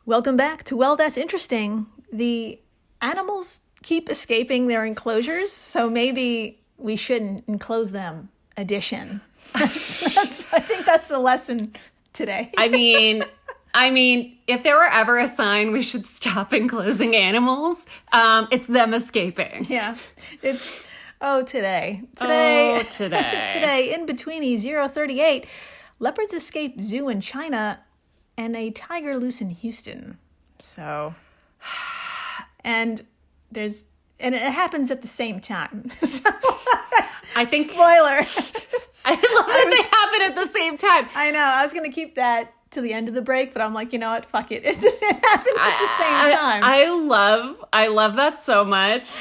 Welcome back to Well, That's Interesting. The animals keep escaping their enclosures, so maybe we shouldn't enclose them edition. I think that's the lesson today. I mean, if there were ever a sign we should stop enclosing animals, it's them escaping. Yeah. It's, today. Today, In-Betweeni 038, leopards escape zoo in China and a tiger loose in Houston. So, and it happens at the same time. So, I think spoiler. I love that they happen at the same time. I know. I was going to keep that to the end of the break, but I'm like, you know what? Fuck it. It happened at the same time. I love that so much.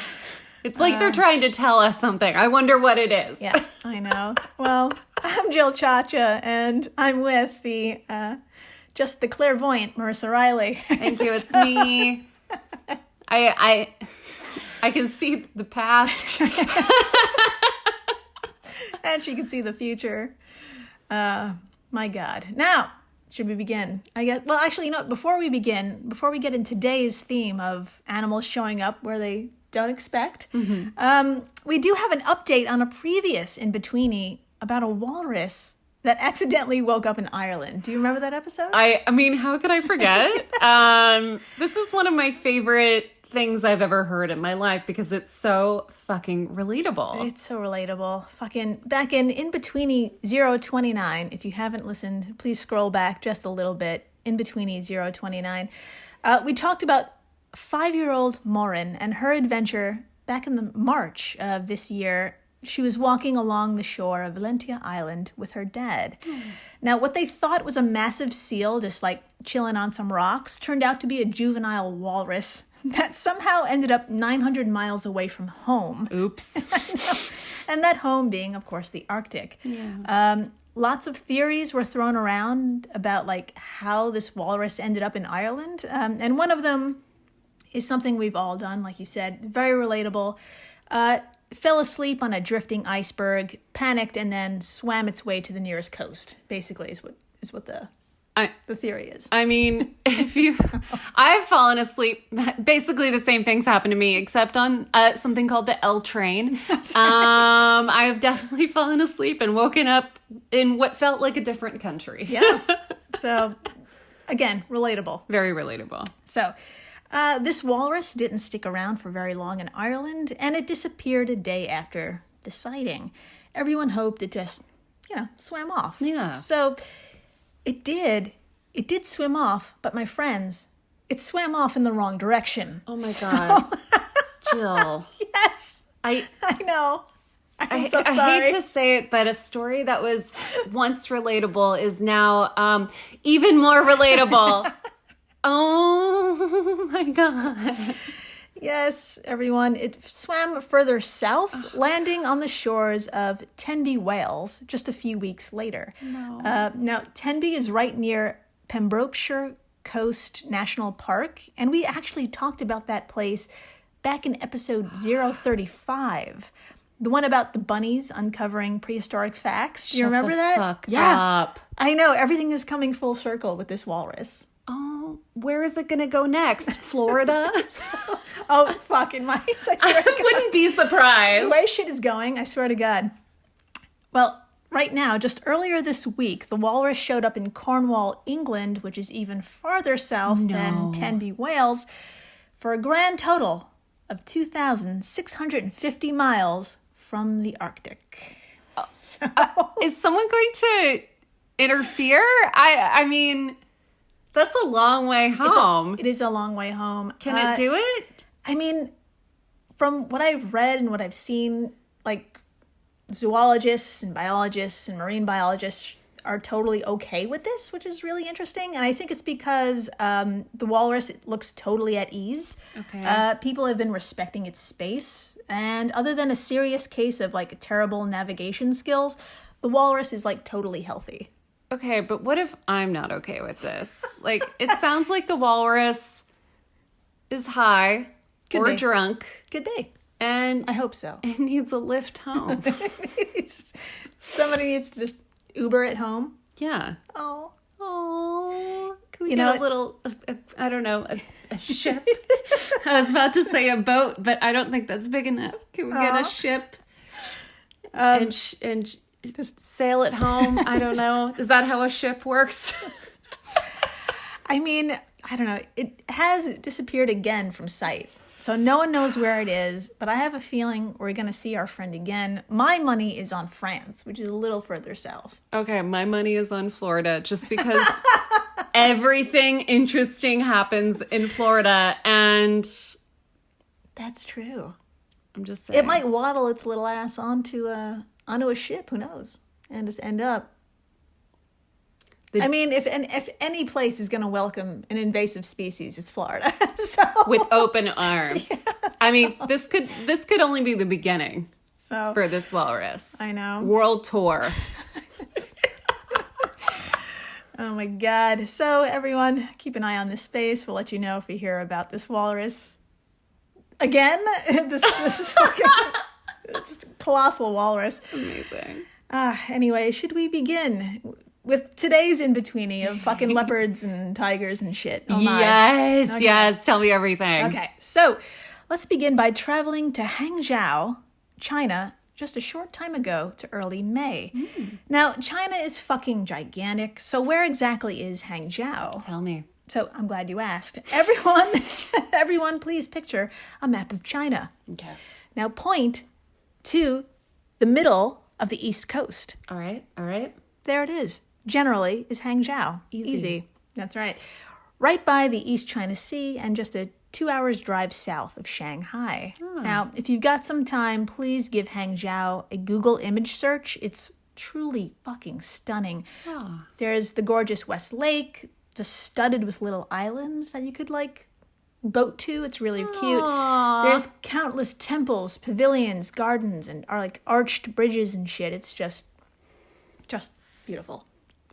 It's like they're trying to tell us something. I wonder what it is. Yeah, I know. Well, I'm Jill Chacha, and I'm with the clairvoyant Marissa Riley. Thank you. It's me. I can see the past. And she can see the future. My God. Now, should we begin? I guess. Well, actually, you know what? Before we get in today's theme of animals showing up where they don't expect, we do have an update on a previous In-Betweeni about a walrus that accidentally woke up in Ireland. Do you remember that episode? I mean, how could I forget? This is one of my favorite things I've ever heard in my life because it's so fucking relatable. It's so relatable. Fucking back in In-Betweeni 029, if you haven't listened, please scroll back just a little bit. In-Betweeni 029. We talked about 5-year-old Maureen and her adventure back in the March of this year. She was walking along the shore of Valentia Island with her dad. Now, what they thought was a massive seal just like chilling on some rocks turned out to be a juvenile walrus that somehow ended up 900 miles away from home. Oops. And that home being, of course, the Arctic. Yeah. Lots of theories were thrown around about like how this walrus ended up in Ireland. And one of them is something we've all done, like you said, very relatable. Fell asleep on a drifting iceberg, panicked, and then swam its way to the nearest coast. Basically, is what the theory is. I mean, I've fallen asleep. Basically, the same things happen to me, except on something called the L train. That's right. I've definitely fallen asleep and woken up in what felt like a different country. Yeah. So, again, relatable. Very relatable. So. This walrus didn't stick around for very long in Ireland, and it disappeared a day after the sighting. Everyone hoped it just, swam off. Yeah. So it did swim off, but my friends, it swam off in the wrong direction. Oh my God. Jill. Yes. I know. I'm so sorry. I hate to say it, but a story that was once relatable is now even more relatable. Oh my God. Yes, everyone. It swam further south, landing on the shores of Tenby, Wales, just a few weeks later. No. Now, Tenby is right near Pembrokeshire Coast National Park, and we actually talked about that place back in episode 035. The one about the bunnies uncovering prehistoric facts. Do you remember that? Fuck yeah. Up. I know. Everything is coming full circle with this walrus. Oh, where is it going to go next? Florida? Fucking might. I swear to God. Wouldn't be surprised. The way shit is going, I swear to God. Well, right now, just earlier this week, the walrus showed up in Cornwall, England, which is even farther south than Tenby, Wales, for a grand total of 2,650 miles from the Arctic. Is someone going to interfere? I mean... That's a long way home. It is a long way home. Can it do it? I mean, from what I've read and what I've seen, like zoologists and biologists and marine biologists are totally okay with this, which is really interesting. And I think it's because the walrus looks totally at ease. Okay. People have been respecting its space. And other than a serious case of like terrible navigation skills, the walrus is like totally healthy. Okay, but what if I'm not okay with this? Like, it sounds like the walrus is high or drunk. Could be. And I hope so. It needs a lift home. Somebody needs to just Uber it home. Yeah. Oh. Can we get a little, I don't know, a ship? I was about to say a boat, but I don't think that's big enough. Can we get a ship and just sail it home? I don't know. Is that how a ship works? I mean, I don't know. It has disappeared again from sight. So no one knows where it is, but I have a feeling we're going to see our friend again. My money is on France, which is a little further south. Okay, my money is on Florida, just because everything interesting happens in Florida, and that's true. I'm just saying. It might waddle its little ass onto a ship, who knows, and just end up. I mean, if any place is going to welcome an invasive species, it's Florida. So with open arms. Yeah, I mean, this could only be the beginning. For this walrus. I know. World tour. Oh my God. So everyone, keep an eye on this space. We'll let you know if we hear about this walrus again. This is fucking it's a colossal walrus. Amazing. Anyway, should we begin with today's In-Betweenie of fucking leopards and tigers and shit? Oh my. Yes, okay. Yes. Tell me everything. Okay, so let's begin by traveling to Hangzhou, China, just a short time ago to early May. Now, China is fucking gigantic, so where exactly is Hangzhou? Tell me. So I'm glad you asked. Everyone, please picture a map of China. Okay. Now point to the middle of the East Coast. All right. There it is. Generally is Hangzhou. Easy. That's right. Right by the East China Sea and just a 2 hours drive south of Shanghai. Now, if you've got some time, please give Hangzhou a Google image search. It's truly fucking stunning. There's the gorgeous West Lake, just studded with little islands that you could boat to. It's really cute. There's countless temples, pavilions, gardens, and arched bridges and shit. It's just beautiful.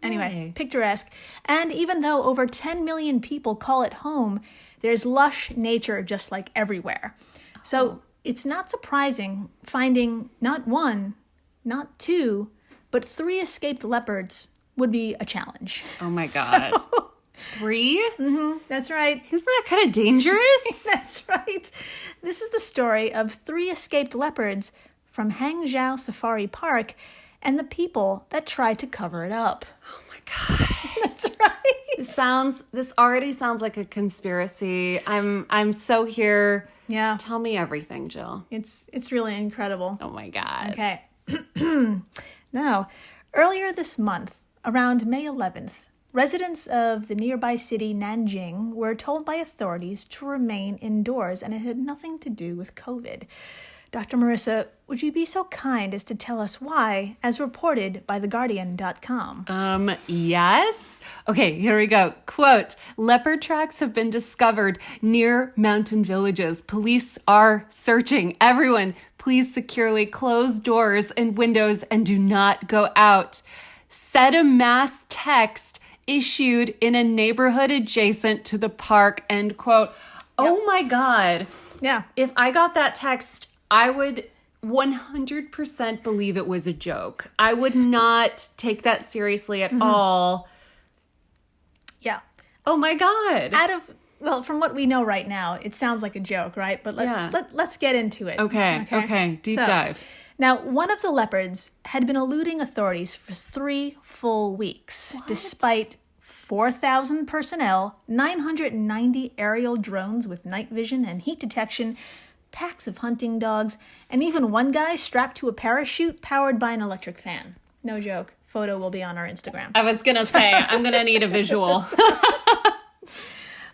Anyway, picturesque. And even though over 10 million people call it home, there's lush nature just everywhere. So it's not surprising finding not one, not two, but 3 escaped leopards would be a challenge. Oh my God. So, 3? Mm-hmm, that's right. Isn't that kind of dangerous? That's right. This is the story of 3 escaped leopards from Hangzhou Safari Park and the people that tried to cover it up. Oh my God. That's right. This already sounds like a conspiracy. I'm so here. Yeah. Tell me everything, Jill. It's really incredible. Oh my God. Okay. Now, earlier this month, around May 11th, residents of the nearby city Nanjing were told by authorities to remain indoors, and it had nothing to do with COVID. Dr. Marissa, would you be so kind as to tell us why, as reported by theguardian.com? Yes. Okay, here we go. Quote, leopard tracks have been discovered near mountain villages. Police are searching. Everyone, please securely close doors and windows and do not go out. Set a mass text issued in a neighborhood adjacent to the park, end quote. Yep. Oh my God. Yeah. If I got that text, I would 100% believe it was a joke. I would not take that seriously at all. Yeah. Oh my God. From what we know right now, it sounds like a joke, right? But let's get into it. Okay. Deep dive. Now, one of the leopards had been eluding authorities for 3 full weeks, despite 4,000 personnel, 990 aerial drones with night vision and heat detection, packs of hunting dogs, and even one guy strapped to a parachute powered by an electric fan. No joke. Photo will be on our Instagram. I was going to say, I'm going to need a visual.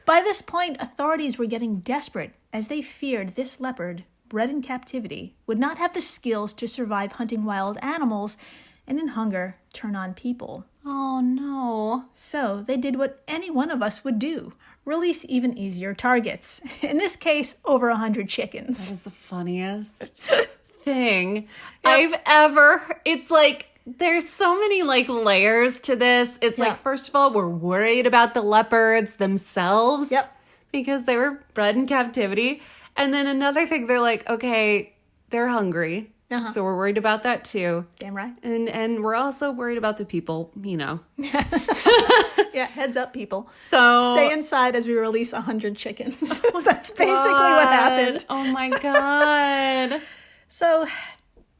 By this point, authorities were getting desperate as they feared this leopard, bred in captivity, would not have the skills to survive hunting wild animals and in hunger turn on people. Oh no. So they did what any one of us would do. Release even easier targets. In this case, over 100 chickens. That is the funniest thing I've ever... It's there's so many layers to this. It's first of all, we're worried about the leopards themselves. Yep. Because they were bred in captivity. And then another thing, they're okay, they're hungry. So we're worried about that too. Damn right. And we're also worried about the people, Yeah, heads up, people. So stay inside as we release 100 chickens. That's basically what happened. Oh my God. So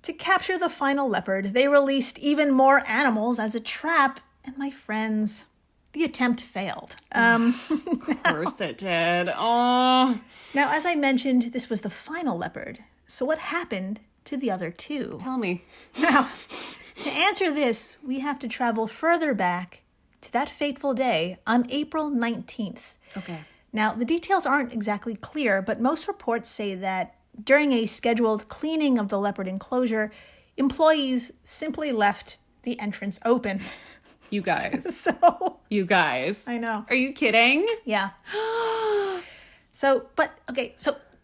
to capture the final leopard, they released even more animals as a trap. And my friends, the attempt failed. Of course it did. Oh. Now, as I mentioned, this was the final leopard. So what happened to the other two? Tell me. Now, to answer this, we have to travel further back to that fateful day on April 19th. Okay. Now, the details aren't exactly clear, but most reports say that during a scheduled cleaning of the leopard enclosure, employees simply left the entrance open. You guys. So, You guys. I know. Are you kidding? Yeah. So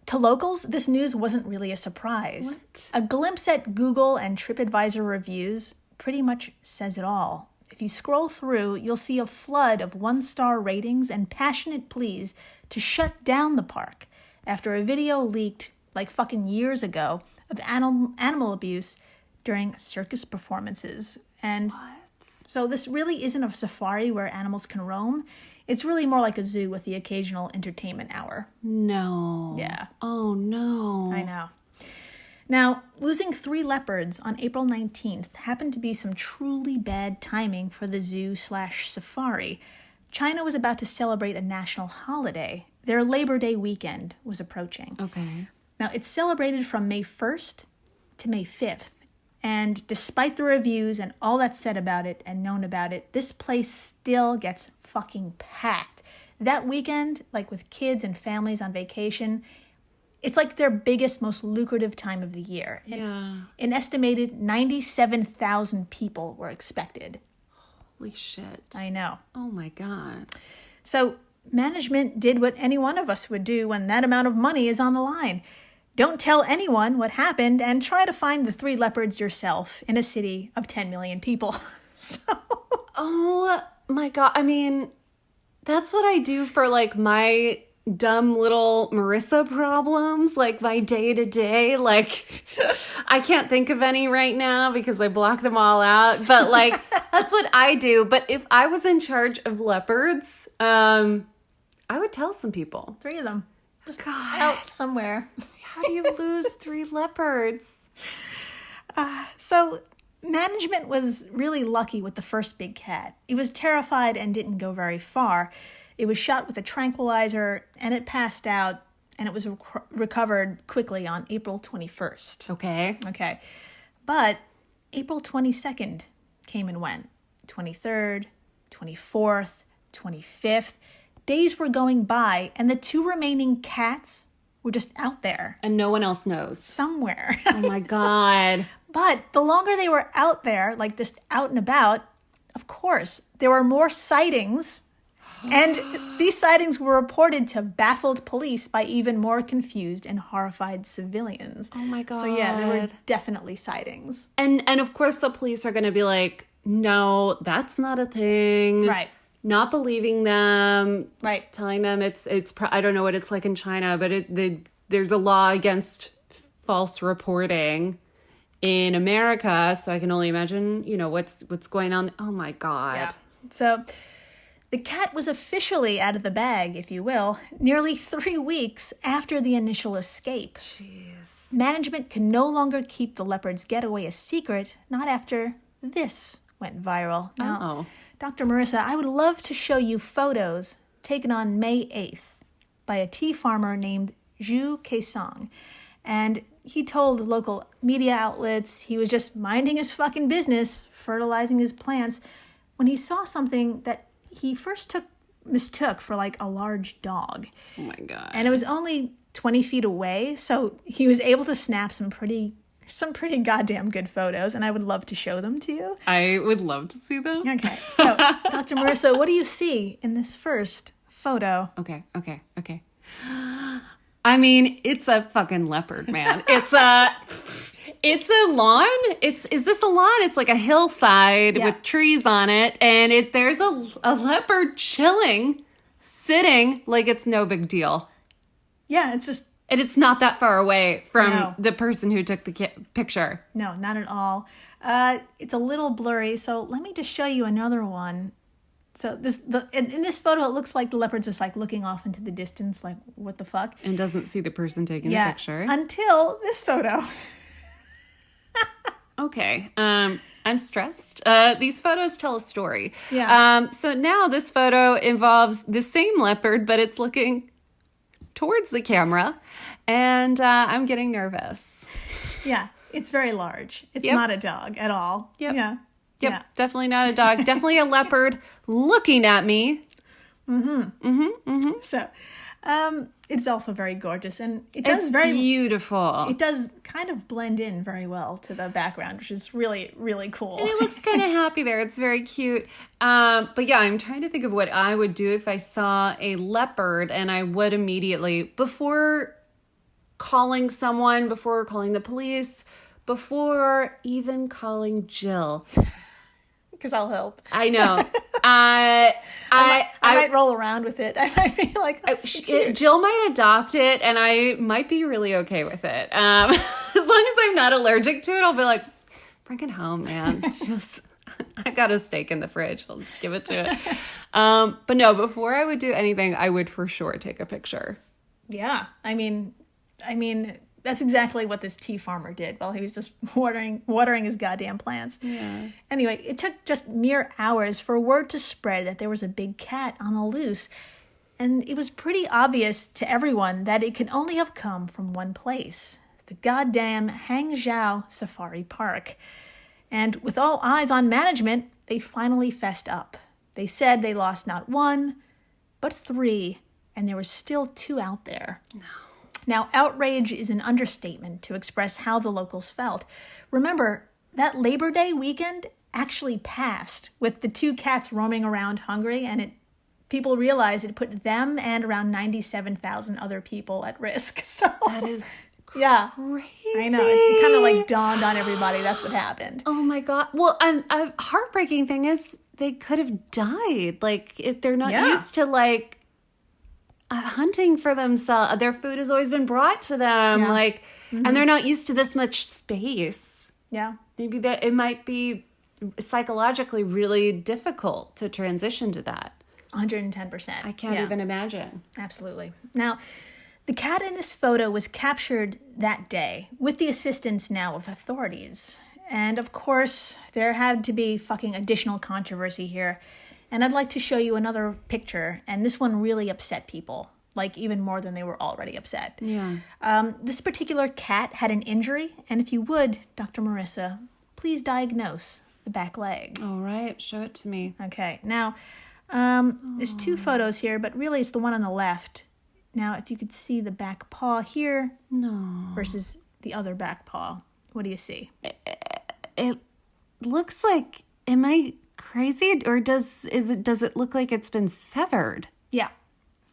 to locals, this news wasn't really a surprise. What? A glimpse at Google and TripAdvisor reviews pretty much says it all. If you scroll through, you'll see a flood of 1-star ratings and passionate pleas to shut down the park after a video leaked like fucking years ago of animal abuse during circus performances. And so this really isn't a safari where animals can roam. It's really more like a zoo with the occasional entertainment hour. No. Yeah. Oh, no. I know. Now, losing 3 leopards on April 19th happened to be some truly bad timing for the zoo/safari. China was about to celebrate a national holiday. Their Labor Day weekend was approaching. Okay. Now, it's celebrated from May 1st to May 5th. And despite the reviews and all that's said about it and known about it, this place still gets fucking packed. That weekend, like with kids and families on vacation, it's like their biggest, most lucrative time of the year. Yeah. An estimated 97,000 people were expected. Holy shit. I know. Oh my God. So management did what any one of us would do when that amount of money is on the line. Don't tell anyone what happened and try to find the 3 leopards yourself in a city of 10 million people. So, Oh my God. I mean, that's what I do for like my dumb little Marissa problems, like my day to day. Like, I can't think of any right now because I block them all out. But like, that's what I do. But if I was in charge of leopards, I would tell some people. 3 of them. Just God. out somewhere. How do you lose 3 leopards? So management was really lucky with the first big cat. It was terrified and didn't go very far. It was shot with a tranquilizer and it passed out, and it was recovered quickly on April 21st. Okay. Okay. But April 22nd came and went. 23rd, 24th, 25th. Days were going by and the 2 remaining cats were just out there. And no one else knows. Somewhere. Oh my God. But the longer they were out there, like just out and about, of course, there were more sightings. And these sightings were reported to baffled police by even more confused and horrified civilians. Oh my God. So yeah, there were definitely sightings. And of course the police are going to be like, no, that's not a thing. Right. Not believing them. Right. Telling them I don't know what it's like in China, but there's a law against false reporting in America. So I can only imagine, what's going on. Oh my God. Yeah. So the cat was officially out of the bag, if you will, nearly 3 weeks after the initial escape. Jeez. Management can no longer keep the leopard's getaway a secret, not after this went viral. Now, Dr. Marissa, I would love to show you photos taken on May 8th by a tea farmer named Zhu Keisong. And he told local media outlets he was just minding his fucking business, fertilizing his plants, when he saw something that he first mistook for like a large dog. Oh my God. And it was only 20 feet away, so he was able to snap some pretty goddamn good photos, and I would love to show them to you. I would love to see them. Okay, so Dr. Marissa, what do you see in this first photo? Okay. I mean, it's a fucking leopard, man. It's a lawn. Is this a lawn? It's like a hillside with trees on it, and there's a leopard chilling, sitting like it's no big deal. Yeah, it's just And it's not that far away from No. the person who took the picture. No, not at all. It's a little blurry, so let me just show you another one. So in this photo, it looks like the leopard's just like looking off into the distance, like, what the fuck? And doesn't see the person taking the picture. Until this photo. Okay. I'm stressed. These photos tell a story. Yeah. So now this photo involves the same leopard, but it's looking towards the camera. And I'm getting nervous. Yeah, it's very large. It's Yep. not a dog at all. Yep. Yeah. Yep, Yeah. definitely not a dog. Definitely a leopard looking at me. So, it's also very gorgeous, and It's beautiful. It does kind of blend in very well to the background, which is really, really cool. And it looks kind of happy there. It's very cute. But yeah, I'm trying to think of what I would do if I saw a leopard, and I would immediately, before calling someone, before calling the police, before even calling Jill. Because I'll help. I know. I might roll around with it. I might be like, oh, so cute. Jill might adopt it, and I might be really okay with it. As long as I'm not allergic to it, I'll be like, bring it home, man. Just, I got a steak in the fridge. I'll just give it to it. But no, before I would do anything, I would for sure take a picture. Yeah, I mean, that's exactly what this tea farmer did while he was just watering his goddamn plants. Yeah. Anyway, it took just mere hours for word to spread that there was a big cat on the loose. And it was pretty obvious to everyone that it could only have come from one place, the goddamn Hangzhou Safari Park. And with all eyes on management, they finally fessed up. They said they lost not one, but three, and there were still two out there. No. Now, outrage is an understatement to express how the locals felt. Remember, that Labor Day weekend actually passed with the two cats roaming around Hungary, and people realized it put them and around 97,000 other people at risk. So That is yeah, crazy. I know. It kind of like dawned on everybody that's what happened. Oh my God. Well, and a heartbreaking thing is they could have died. Like, if they're not used to like hunting for themselves. Their food has always been brought to them. Yeah. Like, and they're not used to this much space. Yeah. Maybe that it might be psychologically really difficult to transition to that. 110%. I can't even imagine. Absolutely. Now, the cat in this photo was captured that day with the assistance now of authorities. And of course, there had to be fucking additional controversy here. And I'd like to show you another picture. And this one really upset people, like even more than they were already upset. Yeah. This particular cat had an injury. And if you would, Dr. Marissa, please diagnose the back leg. All right. Show it to me. Okay. Now, there's two photos here, but really it's the one on the left. Now, if you could see the back paw here versus the other back paw, what do you see? It looks like, am I crazy, or does it look like it's been severed? Yeah,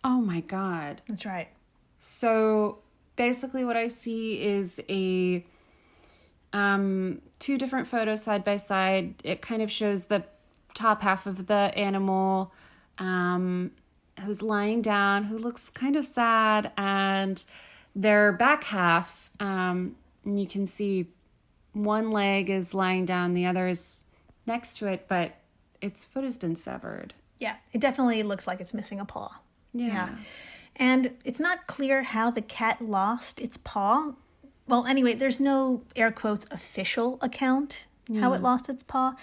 Oh my God. that's right. So basically what I see is a two different photos side by side. It kind of shows the top half of the animal who's lying down, who looks kind of sad, and their back half, and you can see one leg is lying down, the other is next to it, but its foot has been severed. Yeah, it definitely looks like it's missing a paw. Yeah. And it's not clear how the cat lost its paw. Well, anyway, there's no, air quotes, official account how it lost its paw.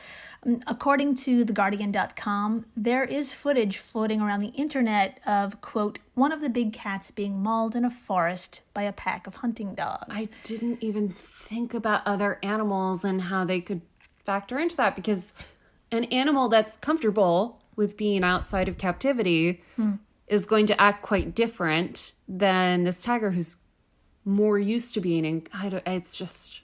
According to theguardian.com, there is footage floating around the internet of, quote, one of the big cats being mauled in a forest by a pack of hunting dogs. I didn't even think about other animals and how they could factor into that, because an animal that's comfortable with being outside of captivity is going to act quite different than this tiger who's more used to being in. It's just,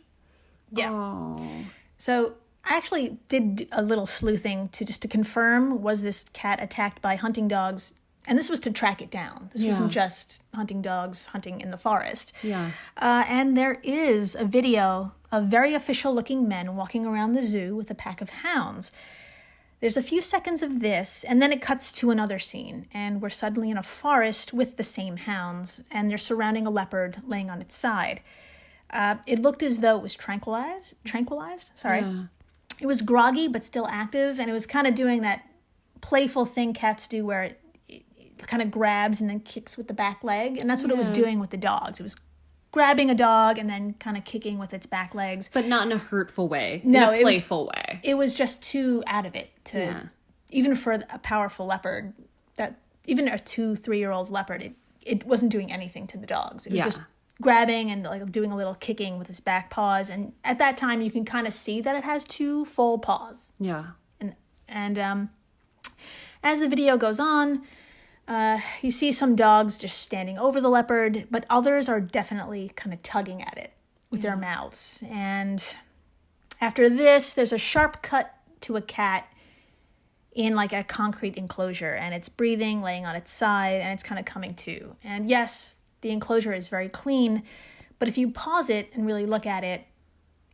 Yeah. oh. So I actually did a little sleuthing to confirm, was this cat attacked by hunting dogs? And this was to track it down. This wasn't just hunting dogs hunting in the forest. Yeah. And there is a video of very official-looking men walking around the zoo with a pack of hounds. There's a few seconds of this, and then it cuts to another scene, and we're suddenly in a forest with the same hounds, and they're surrounding a leopard laying on its side. It looked as though it was tranquilized. Sorry. Yeah. It was groggy, but still active, and it was kind of doing that playful thing cats do where it kind of grabs and then kicks with the back leg, and that's what it was doing with the dogs. It was grabbing a dog and then kind of kicking with its back legs. But not in a hurtful way. No, in a playful way. It was just too out of it to, even for a powerful leopard, that even a 2-3-year-old leopard, it wasn't doing anything to the dogs. It was just grabbing and like doing a little kicking with his back paws. And at that time, you can kind of see that it has 2 full paws. Yeah. And as the video goes on, you see some dogs just standing over the leopard, but others are definitely kind of tugging at it with their mouths. And after this, there's a sharp cut to a cat in like a concrete enclosure, and it's breathing, laying on its side, and it's kind of coming to. And yes, the enclosure is very clean, but if you pause it and really look at it,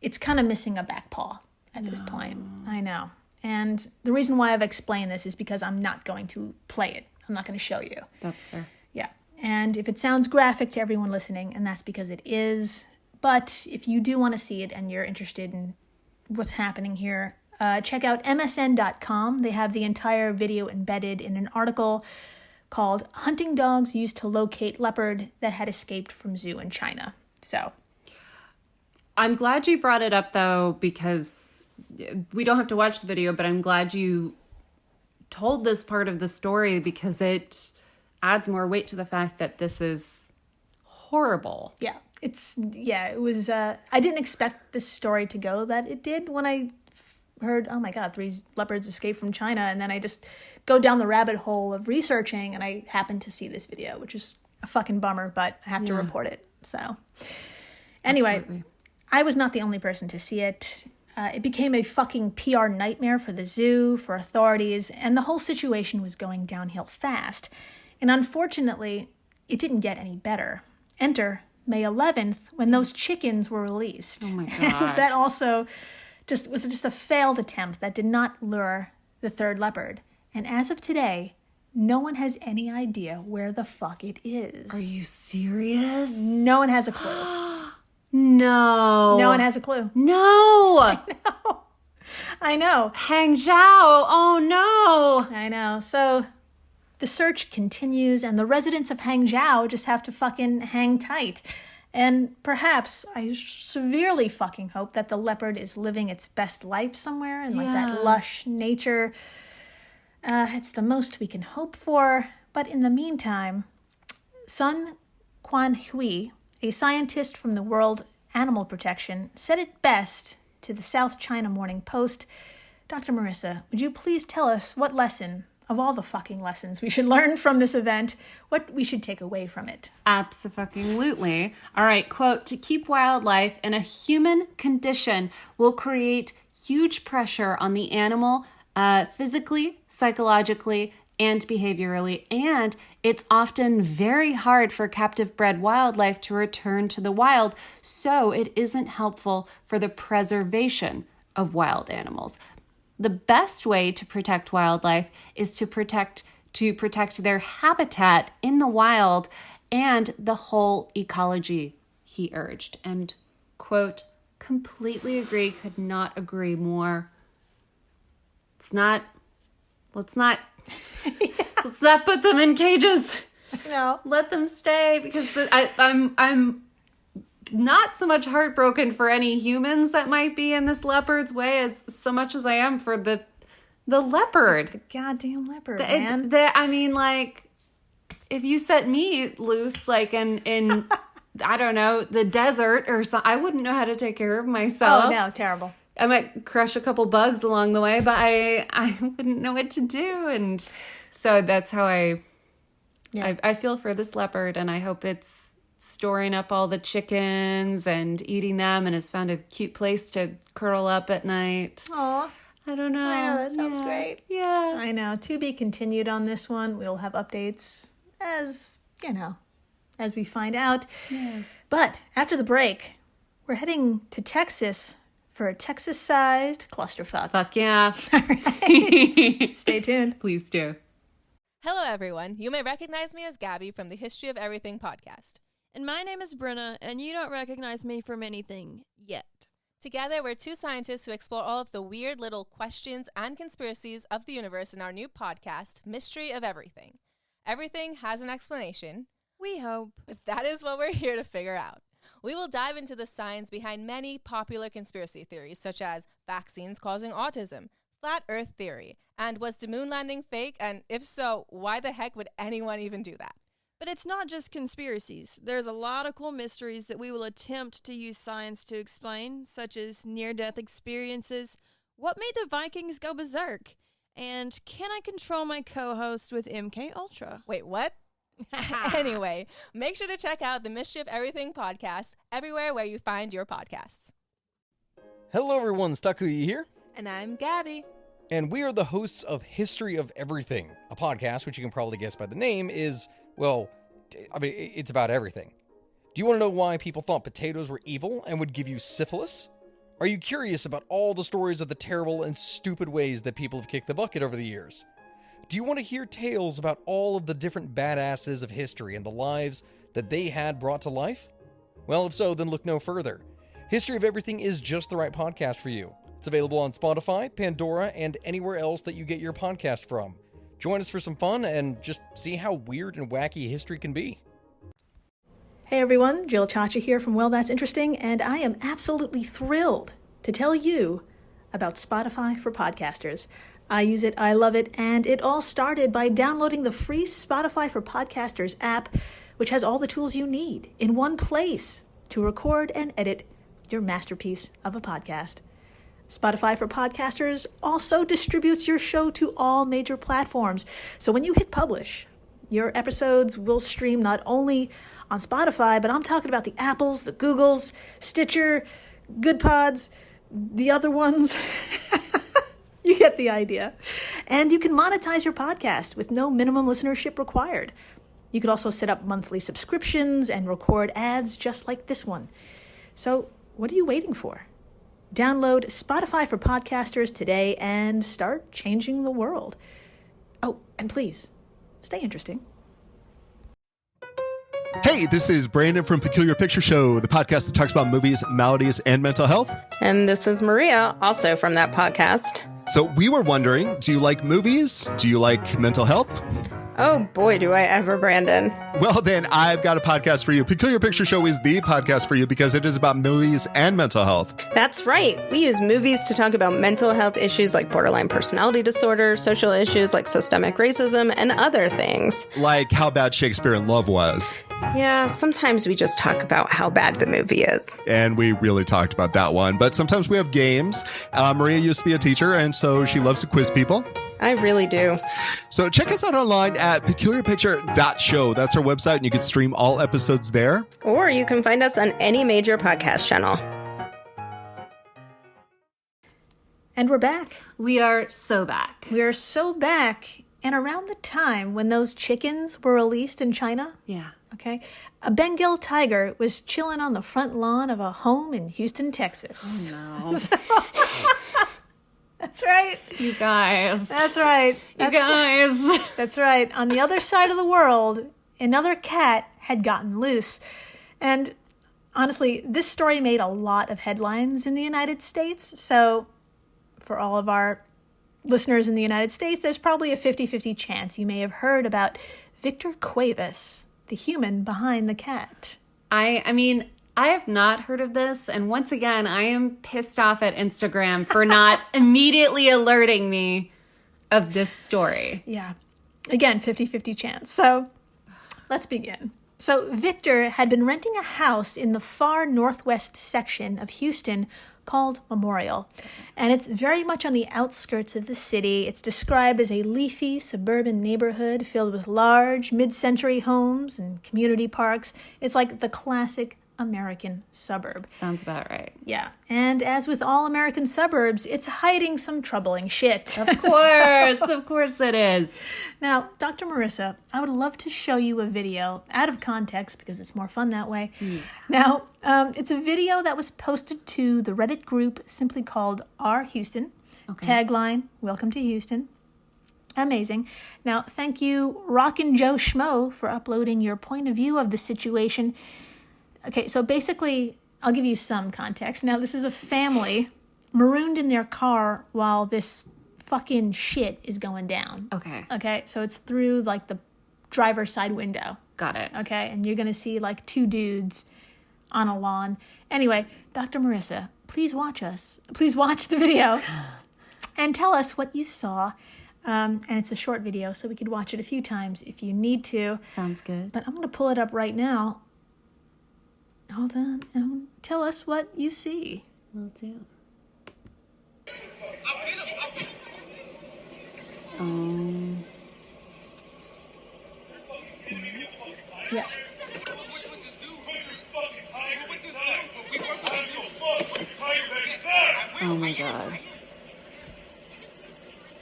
it's kind of missing a back paw at this point. I know. And the reason why I've explained this is because I'm not going to play it. I'm not going to show you. That's fair. Yeah. And if it sounds graphic to everyone listening, and that's because it is, but if you do want to see it and you're interested in what's happening here, check out msn.com. They have the entire video embedded in an article called Hunting Dogs Used to Locate Leopard That Had Escaped from Zoo in China. So I'm glad you brought it up, though, because we don't have to watch the video, but I'm glad you told this part of the story because it adds more weight to the fact that this is horrible. Yeah, it was, I didn't expect this story to go that it did when I heard, oh my God, 3 leopards escaped from China. And then I just go down the rabbit hole of researching and I happened to see this video, which is a fucking bummer, but I have to report it. So anyway, absolutely. I was not the only person to see it. It became a fucking PR nightmare for the zoo, for authorities, and the whole situation was going downhill fast. And unfortunately, it didn't get any better. Enter May 11th, when those chickens were released. Oh my God. And that also was just a failed attempt that did not lure the 3rd leopard. And as of today, no one has any idea where the fuck it is. Are you serious? No one has a clue. No. No one has a clue. No. I know. Hangzhou. Oh, no. I know. So the search continues, and the residents of Hangzhou just have to fucking hang tight. And perhaps I severely fucking hope that the leopard is living its best life somewhere in like that lush nature. It's the most we can hope for. But in the meantime, Sun Quanhui, a scientist from the World Animal Protection, said it best to the South China Morning Post. Dr. Marissa, would you please tell us what lesson, of all the fucking lessons we should learn from this event, what we should take away from it? Abso-fucking-lutely. All right, quote, to keep wildlife in a human condition will create huge pressure on the animal physically, psychologically, and behaviorally, and it's often very hard for captive bred wildlife to return to the wild, so it isn't helpful for the preservation of wild animals. The best way to protect wildlife is to protect their habitat in the wild and the whole ecology, he urged. And, quote, completely agree, could not agree more. Let's not put them in cages. No. Let them stay, because I'm not so much heartbroken for any humans that might be in this leopard's way as so much as I am for the leopard. The goddamn leopard, man. I mean, like, if you set me loose, like in I don't know, the desert or something, I wouldn't know how to take care of myself. Oh, no, terrible. I might crush a couple bugs along the way, but I wouldn't know what to do. And so that's how I feel for this leopard, and I hope it's storing up all the chickens and eating them and has found a cute place to curl up at night. Aw. I don't know. I know, that sounds great. Yeah. I know. To be continued on this one. We'll have updates as we find out. Yeah. But after the break, we're heading to Texas for a Texas-sized clusterfuck. Fuck yeah. All right. Stay tuned. Please do. Hello, everyone. You may recognize me as Gabby from the History of Everything podcast. And my name is Brenna, and you don't recognize me from anything yet. Together, we're two scientists who explore all of the weird little questions and conspiracies of the universe in our new podcast, Mystery of Everything. Everything has an explanation. We hope. But that is what we're here to figure out. We will dive into the science behind many popular conspiracy theories, such as vaccines causing autism, flat earth theory, and was the moon landing fake? And if so, why the heck would anyone even do that? But it's not just conspiracies. There's a lot of cool mysteries that we will attempt to use science to explain, such as near-death experiences, what made the Vikings go berserk, and can I control my co-host with MK Ultra? Wait, what? Anyway, make sure to check out the Mystery of Everything podcast everywhere where you find your podcasts. Hello everyone, Stakuyi here. And I'm Gabby. And we are the hosts of History of Everything, a podcast which you can probably guess by the name is, well, it's about everything. Do you want to know why people thought potatoes were evil and would give you syphilis? Are you curious about all the stories of the terrible and stupid ways that people have kicked the bucket over the years? Do you want to hear tales about all of the different badasses of history and the lives that they had brought to life? Well, if so, then look no further. History of Everything is just the right podcast for you. It's available on Spotify, Pandora, and anywhere else that you get your podcast from. Join us for some fun and just see how weird and wacky history can be. Hey everyone, Jill Chacha here from Well, That's Interesting, and I am absolutely thrilled to tell you about Spotify for podcasters. I use it, I love it, and it all started by downloading the free Spotify for Podcasters app, which has all the tools you need in one place to record and edit your masterpiece of a podcast. Spotify for Podcasters also distributes your show to all major platforms. So when you hit publish, your episodes will stream not only on Spotify, but I'm talking about the Apples, the Googles, Stitcher, Good Pods, the other ones. You get the idea. And you can monetize your podcast with no minimum listenership required. You could also set up monthly subscriptions and record ads just like this one. So what are you waiting for? Download Spotify for Podcasters today and start changing the world. Oh, and please, stay interesting. Hey, this is Brandon from Peculiar Picture Show, the podcast that talks about movies, maladies, and mental health. And this is Maria, also from that podcast. So we were wondering, do you like movies? Do you like mental health? Oh boy, do I ever, Brandon. Well, then I've got a podcast for you. Peculiar Picture Show is the podcast for you because it is about movies and mental health. That's right. We use movies to talk about mental health issues like borderline personality disorder, social issues like systemic racism, and other things. Like how bad Shakespeare in Love was. Yeah, sometimes we just talk about how bad the movie is. And we really talked about that one. But sometimes we have games. Maria used to be a teacher, and so she loves to quiz people. I really do. So check us out online at peculiarpicture.show. That's our website, and you can stream all episodes there. Or you can find us on any major podcast channel. And we're back. We are so back. We are so back. And around the time when those chickens were released in China, Yeah. okay, a Bengal tiger was chilling on the front lawn of a home in Houston, Texas. Oh, no. That's right. You guys. That's right. You guys. That's right. On the other side of the world, another cat had gotten loose. And honestly, this story made a lot of headlines in the United States. So for all of our listeners in the United States, there's probably a 50-50 chance you may have heard about Victor Cuevas, the human behind the cat. I mean, I have not heard of this. And once again, I am pissed off at Instagram for not immediately alerting me of this story. Yeah. Again, 50-50 chance. So let's begin. So Victor had been renting a house in the far northwest section of Houston called Memorial. And it's very much on the outskirts of the city. It's described as a leafy suburban neighborhood filled with large mid-century homes and community parks. It's like the classic American suburb. Sounds about right. Yeah. And as with all American suburbs, it's hiding some troubling shit. Of course it is. Now, Dr. Marissa, I would love to show you a video out of context because it's more fun that way. Yeah. Now, it's a video that was posted to the Reddit group simply called R Houston. Okay. Tagline, welcome to Houston. Amazing. Now, thank you, Rockin' Joe Schmo, for uploading your point of view of the situation. Okay, so basically, I'll give you some context. Now, this is a family marooned in their car while this fucking shit is going down. Okay. Okay, so it's through, like, the driver's side window. Got it. Okay, and you're going to see, like, two dudes on a lawn. Anyway, Dr. Marissa, please watch the video and tell us what you saw. And it's a short video, so we could watch it a few times if you need to. Sounds good. But I'm going to pull it up right now. Hold on, and tell us what you see. Will do. Yeah. Oh my god.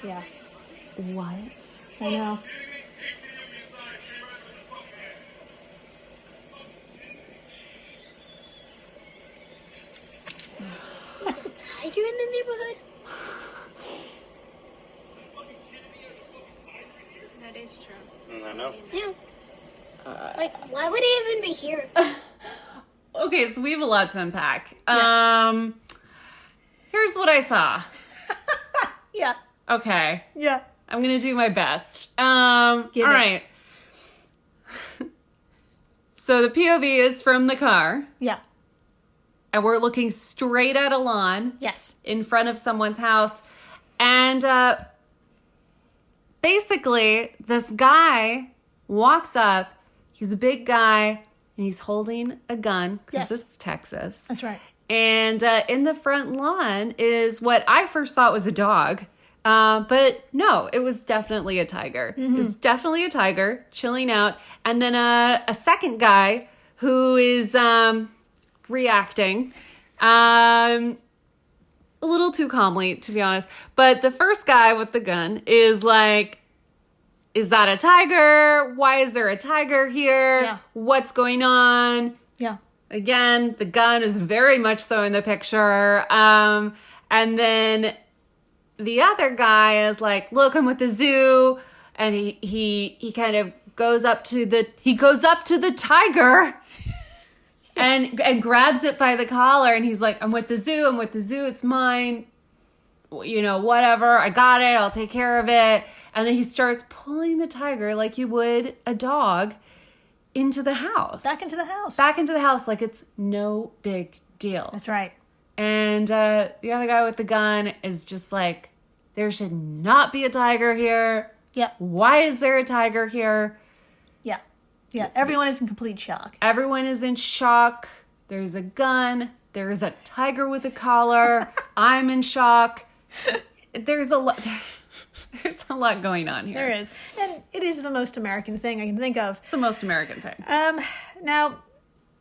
Yeah. What? I know. There's a tiger in the neighborhood? That is true. I know. Yeah. Why would he even be here? Okay, so we have a lot to unpack. Yeah. Here's what I saw. Yeah. Okay. Yeah. I'm gonna do my best. All right. So the POV is from the car. Yeah. And we're looking straight at a lawn. Yes. In front of someone's house. And basically, this guy walks up. He's a big guy. And he's holding a gun. Because it's Texas. That's right. And in the front lawn is what I first thought was a dog. But no, it was definitely a tiger. Mm-hmm. It was definitely a tiger chilling out. And then a second guy who is reacting a little too calmly, to be honest. But the first guy with the gun is like, is that a tiger? Why is there a tiger here? Yeah. What's going on? Yeah. Again, the gun is very much so in the picture. And then the other guy is like, look, I'm with the zoo. And he kind of goes up to the tiger and grabs it by the collar. And he's like, I'm with the zoo. It's mine. You know, whatever. I got it. I'll take care of it. And then he starts pulling the tiger like you would a dog into the house. Back into the house. Like it's no big deal. That's right. And the other guy with the gun is just like, there should not be a tiger here. Yep. Why is there a tiger here? Yeah. Yeah. Everyone is in complete shock. Everyone is in shock. There's a gun. There's a tiger with a collar. I'm in shock. There's a lot going on here. There is. And it is the most American thing I can think of. It's the most American thing. Now,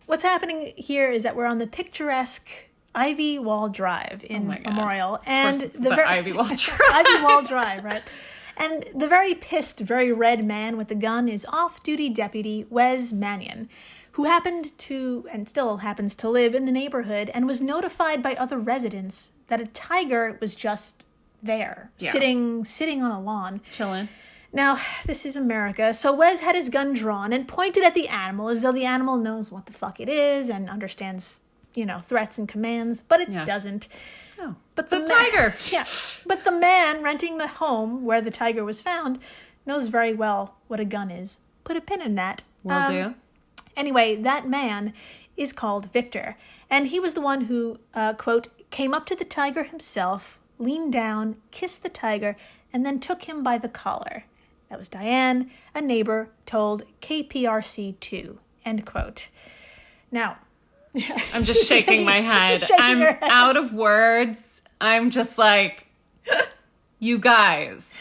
what's happening here is that we're on the picturesque Ivy Wall Drive in Memorial. And the Ivy Wall Drive. Ivy Wall Drive, right? And the very pissed, very red man with the gun is off-duty deputy Wes Mannion, who happened to, and still happens to live in the neighborhood, and was notified by other residents that a tiger was just there, sitting on a lawn. Chilling. Now, this is America, so Wes had his gun drawn and pointed at the animal as though the animal knows what the fuck it is and understands, threats and commands, but it doesn't. Oh, but it's a tiger. Yeah, but the man renting the home where the tiger was found knows very well what a gun is. Put a pin in that. Will do. Anyway, that man is called Victor, and he was the one who, quote, came up to the tiger himself, leaned down, kissed the tiger, and then took him by the collar. That was Diane, a neighbor, told KPRC2, end quote. Now, I'm just shaking my head. I'm out of words. I'm just like, you guys.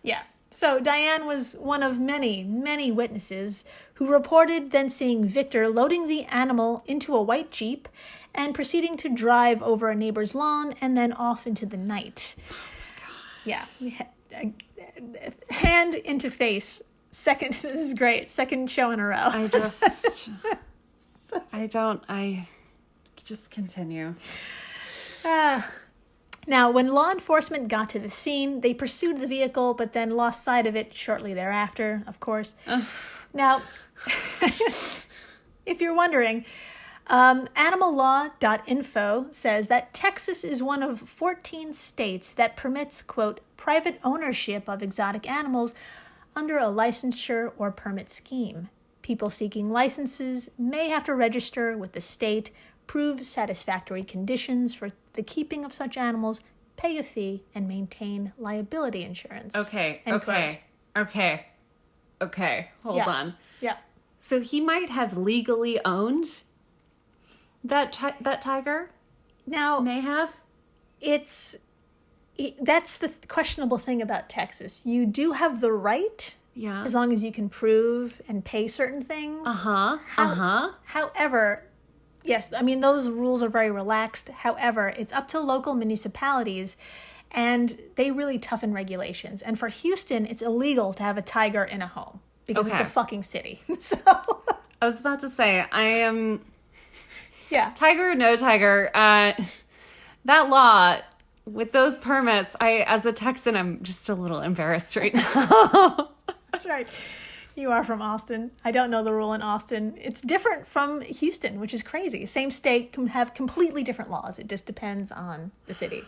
Yeah. So Diane was one of many, many witnesses who reported then seeing Victor loading the animal into a white Jeep and proceeding to drive over a neighbor's lawn and then off into the night. Yeah. Hand into face. Second, this is great. Second show in a row. I just continue. Now, when law enforcement got to the scene, they pursued the vehicle, but then lost sight of it shortly thereafter, of course. Now, if you're wondering, animallaw.info says that Texas is one of 14 states that permits, quote, private ownership of exotic animals under a licensure or permit scheme. People seeking licenses may have to register with the state, prove satisfactory conditions for the keeping of such animals, pay a fee, and maintain liability insurance. Okay. End quote. Hold on. Yeah. So he might have legally owned that tiger? Now, May have? that's the questionable thing about Texas. You do have the right, Yeah. as long as you can prove and pay certain things. However, yes, I mean, those rules are very relaxed. However, it's up to local municipalities, and they really toughen regulations. And for Houston, it's illegal to have a tiger in a home because it's a fucking city. So, I was about to say, I am... yeah. Tiger or no tiger, that law, with those permits, as a Texan, I'm just a little embarrassed right now. That's right. You are from Austin. I don't know the rule in Austin. It's different from Houston, which is crazy. Same state can have completely different laws. It just depends on the city.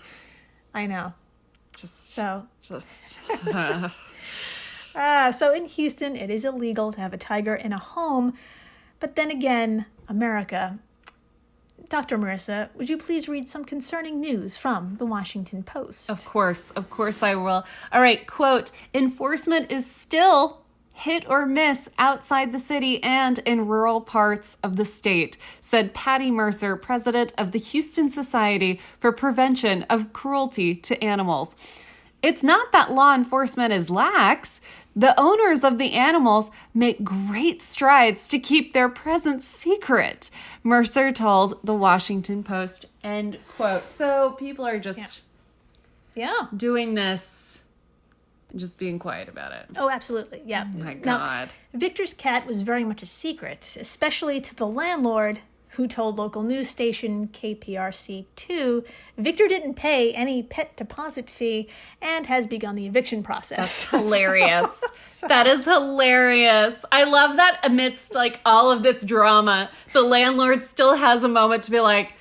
I know. So in Houston, it is illegal to have a tiger in a home. But then again, America. Dr. Marissa, would you please read some concerning news from the Washington Post? Of course I will. All right, quote, enforcement is still hit or miss outside the city and in rural parts of the state, said Patty Mercer, president of the Houston Society for Prevention of Cruelty to Animals. It's not that law enforcement is lax. The owners of the animals make great strides to keep their presence secret, Mercer told the Washington Post, end quote. So people are just doing this, just being quiet about it. Oh, absolutely. Yeah. Oh my God. Now, Victor's cat was very much a secret, especially to the landlord, who told local news station KPRC2 Victor didn't pay any pet deposit fee and has begun the eviction process. That's hilarious. That is hilarious. I love that amidst all of this drama, the landlord still has a moment to be like,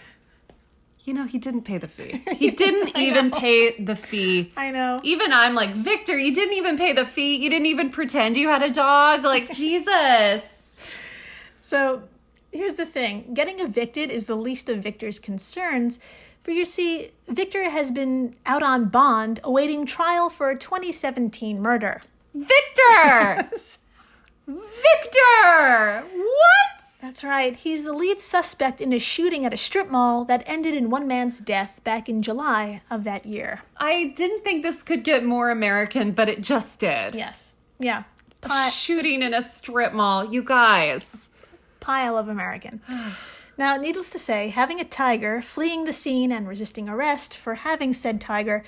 he didn't pay the fee. He didn't even pay the fee. I know. Even I'm like, Victor, you didn't even pay the fee. You didn't even pretend you had a dog. Jesus. So here's the thing. Getting evicted is the least of Victor's concerns. For you see, Victor has been out on bond awaiting trial for a 2017 murder. Victor! Victor! What? That's right. He's the lead suspect in a shooting at a strip mall that ended in one man's death back in July of that year. I didn't think this could get more American, but it just did. Yes. Yeah. A shooting in a strip mall. You guys. Pile of American. Now, needless to say, having a tiger fleeing the scene and resisting arrest for having said tiger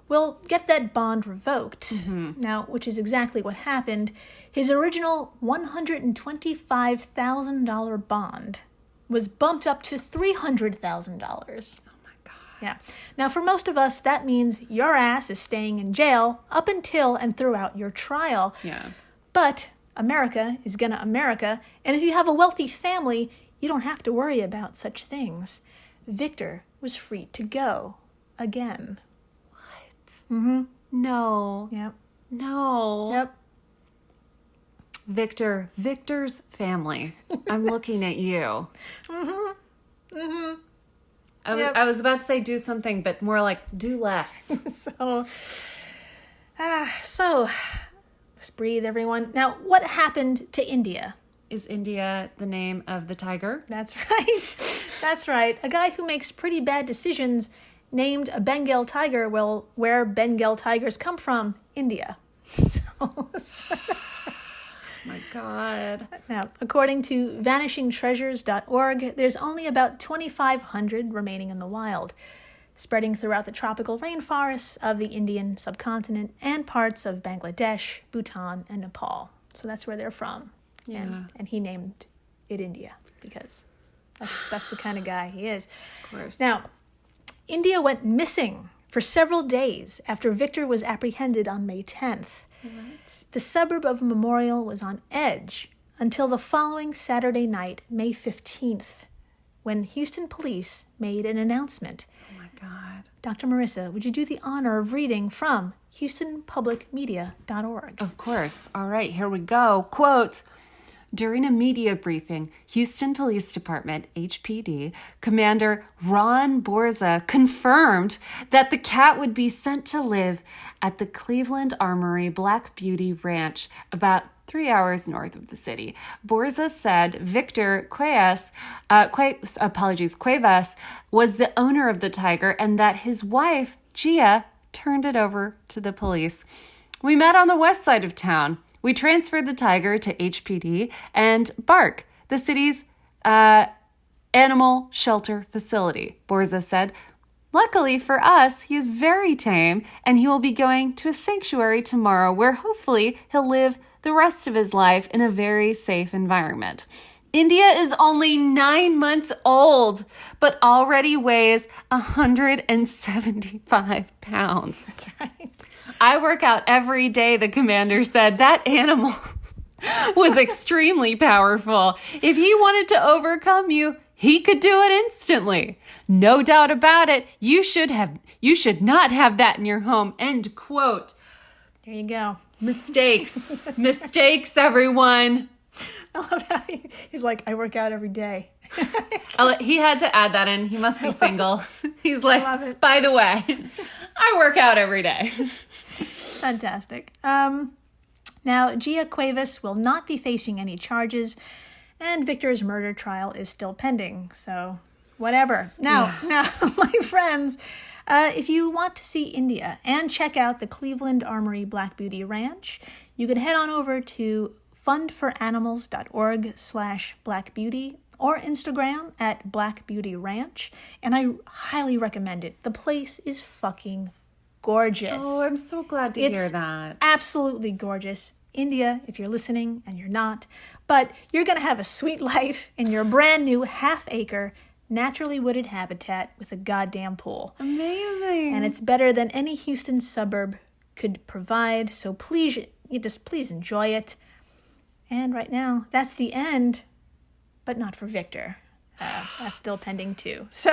will get that bond revoked. Mm-hmm. Now, which is exactly what happened. His original $125,000 bond was bumped up to $300,000. Oh my God. Yeah. Now, for most of us, that means your ass is staying in jail up until and throughout your trial. Yeah. But America is gonna America, and if you have a wealthy family, you don't have to worry about such things. Victor was free to go again. What? Mm-hmm. No. Yep. No. Yep. Victor's family. I'm looking at you. Mm-hmm. Mm-hmm. I was about to say do something, but more like do less. So let's breathe, everyone. Now, what happened to India? Is India the name of the tiger? That's right. That's right. A guy who makes pretty bad decisions named a Bengal tiger. Well, where Bengal tigers come from? India. That's right. My God. Now, according to vanishingtreasures.org, there's only about 2,500 remaining in the wild, spreading throughout the tropical rainforests of the Indian subcontinent and parts of Bangladesh, Bhutan, and Nepal. So that's where they're from. Yeah. And he named it India because that's the kind of guy he is. Of course. Now, India went missing for several days after Victor was apprehended on May 10th. What? The suburb of Memorial was on edge until the following Saturday night, May 15th, when Houston police made an announcement. Oh my God. Dr. Marissa, would you do the honor of reading from HoustonPublicMedia.org? Of course. All right, here we go. Quote, during a media briefing, Houston Police Department, HPD, Commander Ron Borza confirmed that the cat would be sent to live at the Cleveland Armory Black Beauty Ranch, about 3 hours north of the city. Borza said Victor Cuevas was the owner of the tiger and that his wife, Gia, turned it over to the police. We met on the west side of town. We transferred the tiger to HPD and Bark, the city's animal shelter facility, Borza said. Luckily for us, he is very tame, and he will be going to a sanctuary tomorrow where hopefully he'll live the rest of his life in a very safe environment. India is only 9 months old, but already weighs 175 pounds. That's right. I work out every day, the commander said. That animal was extremely powerful. If he wanted to overcome you, he could do it instantly. No doubt about it. You should not have that in your home. End quote. There you go. Mistakes. Mistakes, everyone. I love how he's like, I work out every day. He had to add that in. He must be single. He's love like, it. by the way, I work out every day. Fantastic. Now, Gia Cuevas will not be facing any charges, and Victor's murder trial is still pending. So, whatever. Now, my friends, if you want to see India and check out the Cleveland Armory Black Beauty Ranch, you can head on over to fundforanimals.org/blackbeauty or Instagram at Black Beauty Ranch, and I highly recommend it. The place is fucking gorgeous. Oh, I'm so glad to hear that. Absolutely gorgeous. India, if you're listening, and you're not, but you're going to have a sweet life in your brand new half-acre, naturally wooded habitat with a goddamn pool. Amazing. And it's better than any Houston suburb could provide, so please enjoy it. And right now, that's the end, but not for Victor. That's still pending too. So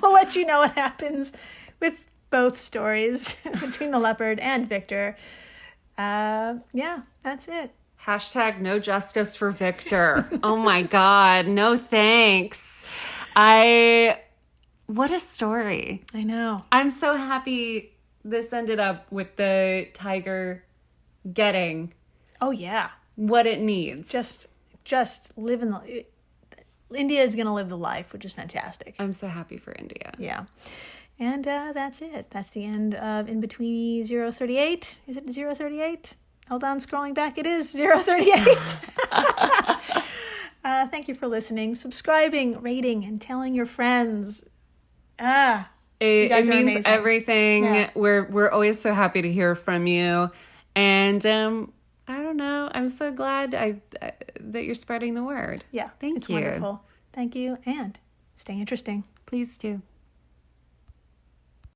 we'll let you know what happens with both stories between the leopard and Victor. Yeah, that's it. Hashtag no justice for Victor. Oh my God. No thanks. What a story. I know. I'm so happy this ended up with the tiger getting Oh yeah. what it needs. Just living the India is going to live the life, which is fantastic. I'm so happy for India. Yeah. And that's it. That's the end of In-Betweeni 038. Is it 038? Hold on, scrolling back. It is 038. Thank you for listening, subscribing, rating, and telling your friends. You guys It are means amazing. everything. Yeah. We're always so happy to hear from you. And I don't know. I'm so glad that you're spreading the word. Yeah. Thank it's you. wonderful. Thank you. And stay interesting. Please do.